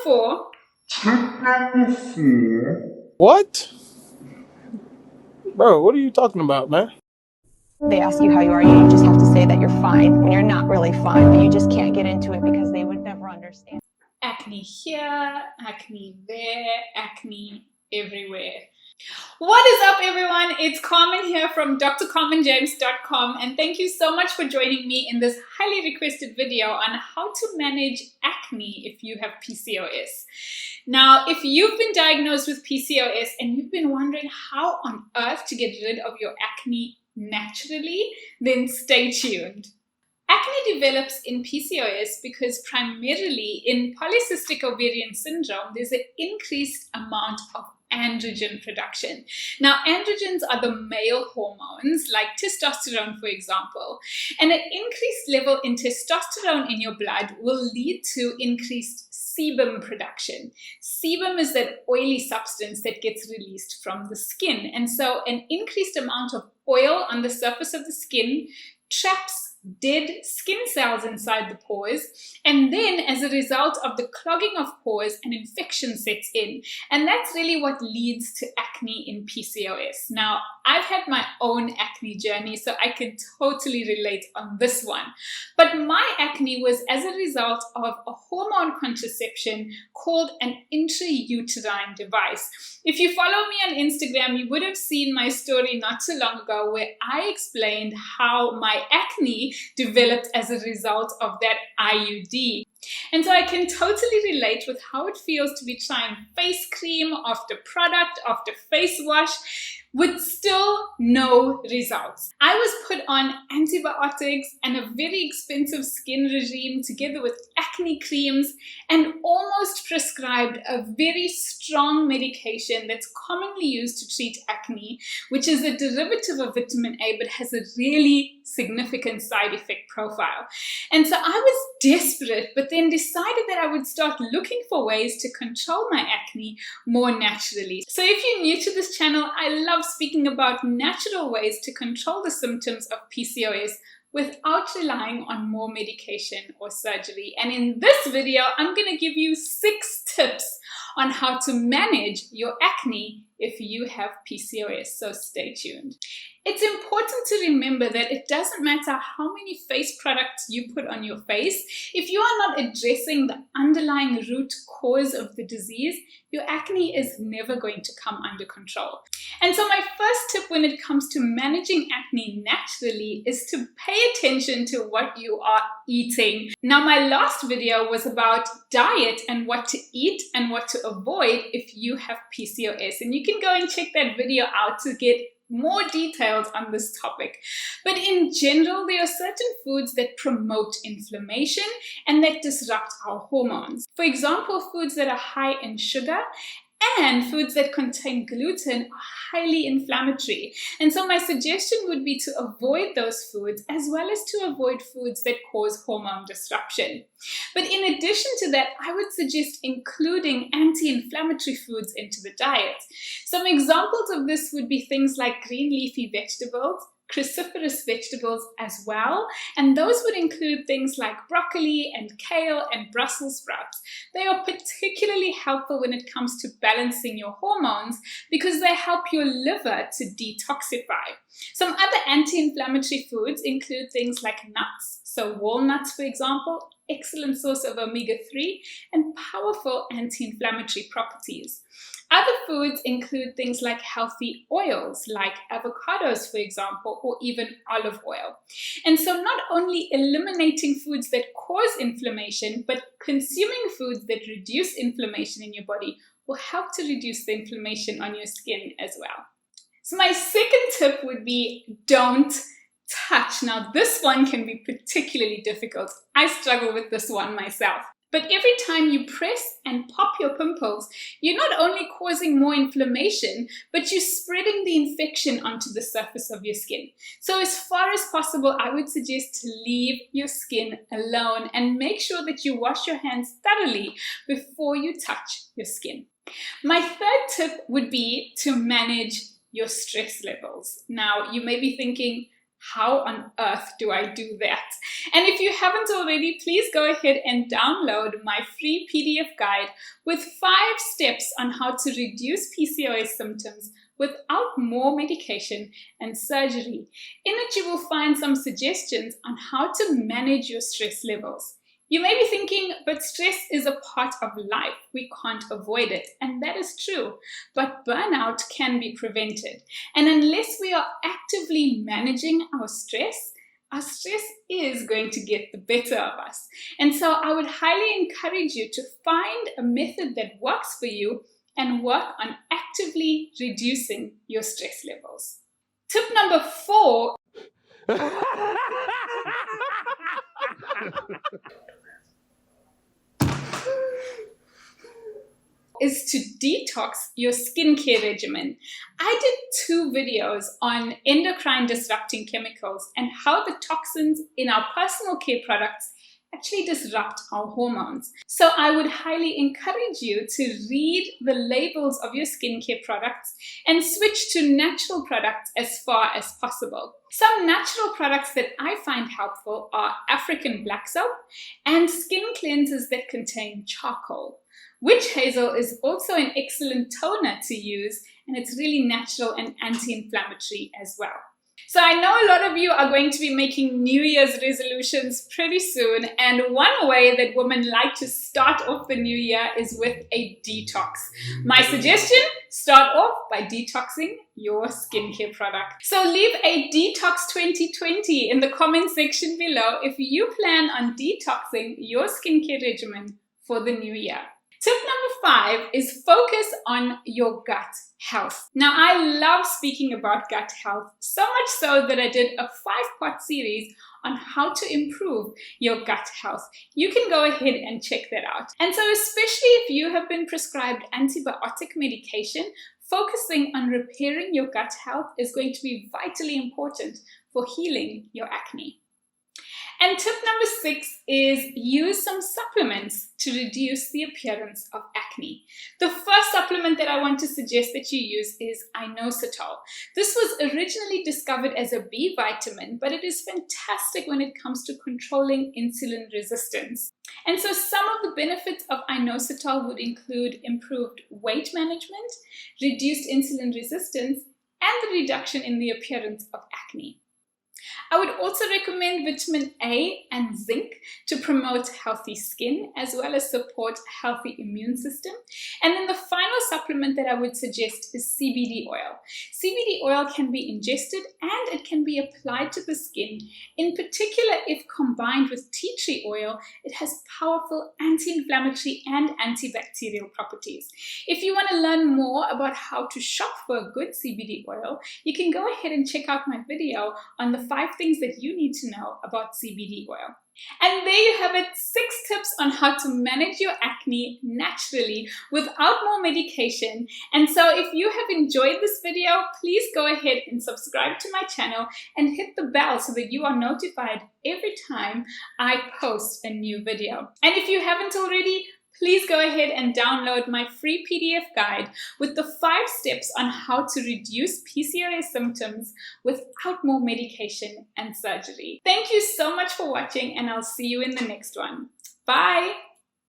number 4. What? Bro, what are you talking about, man? They ask you how you are, you just have to say that you're fine when you're not really fine, but you just can't get into it because they would never understand. Acne here, acne there, acne everywhere. What is up, everyone? It's Carmen here from drcarmenjames.com, and thank you so much for joining me in this highly requested video on how to manage acne if you have PCOS. Now, if you've been diagnosed with PCOS and you've been wondering how on earth to get rid of your acne naturally, then stay tuned. Acne develops in PCOS because primarily in polycystic ovarian syndrome, there's an increased amount of androgen production. Now, androgens are the male hormones like testosterone, for example, and an increased level in testosterone in your blood will lead to increased sebum production. Sebum is that oily substance that gets released from the skin, and so an increased amount of oil on the surface of the skin traps dead skin cells inside the pores, and then as a result of the clogging of pores, an infection sets in, and that's really what leads to acne in PCOS. Now, I've had my own acne journey, so I can totally relate on this one, but my acne was as a result of a hormone contraception called an intrauterine device. If you follow me on Instagram, you would have seen my story not too long ago where I explained how my acne developed as a result of that IUD. And so I can totally relate with how it feels to be trying face cream after product, after face wash, with still no results. I was put on antibiotics and a very expensive skin regime together with acne creams and almost prescribed a very strong medication that's commonly used to treat acne, which is a derivative of vitamin A but has a really significant side effect profile. And so I was desperate, but then decided that I would start looking for ways to control my acne more naturally. So if you're new to this channel, I love speaking about natural ways to control the symptoms of PCOS without relying on more medication or surgery. And in this video, I'm going to give you 6 tips on how to manage your acne if you have PCOS, so stay tuned. It's important to remember that it doesn't matter how many face products you put on your face. If you are not addressing the underlying root cause of the disease, your acne is never going to come under control. And so my first tip when it comes to managing acne naturally is to pay attention to what you are eating. Now, my last video was about diet and what to eat and what to avoid if you have PCOS. And you can go and check that video out to get more details on this topic. But in general, there are certain foods that promote inflammation and that disrupt our hormones. For example, foods that are high in sugar and foods that contain gluten are highly inflammatory. And so my suggestion would be to avoid those foods as well as to avoid foods that cause hormone disruption. But in addition to that, I would suggest including anti-inflammatory foods into the diet. Some examples of this would be things like green leafy vegetables, cruciferous vegetables as well, and those would include things like broccoli and kale and Brussels sprouts. They are particularly helpful when it comes to balancing your hormones because they help your liver to detoxify. Some other anti-inflammatory foods include things like nuts, so walnuts, for example, excellent source of omega-3 and powerful anti-inflammatory properties. Other foods include things like healthy oils, like avocados, for example, or even olive oil. And so not only eliminating foods that cause inflammation, but consuming foods that reduce inflammation in your body will help to reduce the inflammation on your skin as well. So my second tip would be don't touch. Now, this one can be particularly difficult. I struggle with this one myself. But every time you press and pop your pimples, you're not only causing more inflammation, but you're spreading the infection onto the surface of your skin. So as far as possible, I would suggest to leave your skin alone and make sure that you wash your hands thoroughly before you touch your skin. My third tip would be to manage your stress levels. Now, you may be thinking, how on earth do I do that? And if you haven't already, please go ahead and download my free PDF guide with 5 steps on how to reduce PCOS symptoms without more medication and surgery. In it, you will find some suggestions on how to manage your stress levels. You may be thinking, but stress is a part of life. We can't avoid it. And that is true. But burnout can be prevented. And unless we are actively managing our stress is going to get the better of us. And so I would highly encourage you to find a method that works for you and work on actively reducing your stress levels. Tip number 4 is to detox your skincare regimen. I did 2 videos on endocrine disrupting chemicals and how the toxins in our personal care products actually disrupt our hormones. So I would highly encourage you to read the labels of your skincare products and switch to natural products as far as possible. Some natural products that I find helpful are African black soap and skin cleansers that contain charcoal. Witch hazel is also an excellent toner to use, and it's really natural and anti-inflammatory as well. So I know a lot of you are going to be making New Year's resolutions pretty soon, and one way that women like to start off the new year is with a detox. My suggestion, start off by detoxing your skincare product. So leave a Detox 2020 in the comment section below if you plan on detoxing your skincare regimen for the new year. Tip number 5 is focus on your gut health. Now, I love speaking about gut health, so much so that I did a 5-part series on how to improve your gut health. You can go ahead and check that out. And so especially if you have been prescribed antibiotic medication, focusing on repairing your gut health is going to be vitally important for healing your acne. And tip number 6 is use some supplements to reduce the appearance of acne. The first supplement that I want to suggest that you use is inositol. This was originally discovered as a B vitamin, but it is fantastic when it comes to controlling insulin resistance. And so some of the benefits of inositol would include improved weight management, reduced insulin resistance, and the reduction in the appearance of acne. I would also recommend vitamin A and zinc to promote healthy skin as well as support a healthy immune system. And then the final supplement that I would suggest is CBD oil. CBD oil can be ingested and it can be applied to the skin. In particular, if combined with tea tree oil, it has powerful anti-inflammatory and antibacterial properties. If you want to learn more about how to shop for a good CBD oil, you can go ahead and check out my video on the 5 things that you need to know about CBD oil. And there you have it, 6 tips on how to manage your acne naturally without more medication. And so if you have enjoyed this video, please go ahead and subscribe to my channel and hit the bell so that you are notified every time I post a new video. And if you haven't already, please go ahead and download my free PDF guide with the 5 steps on how to reduce PCOS symptoms without more medication and surgery. Thank you so much for watching, and I'll see you in the next one. Bye!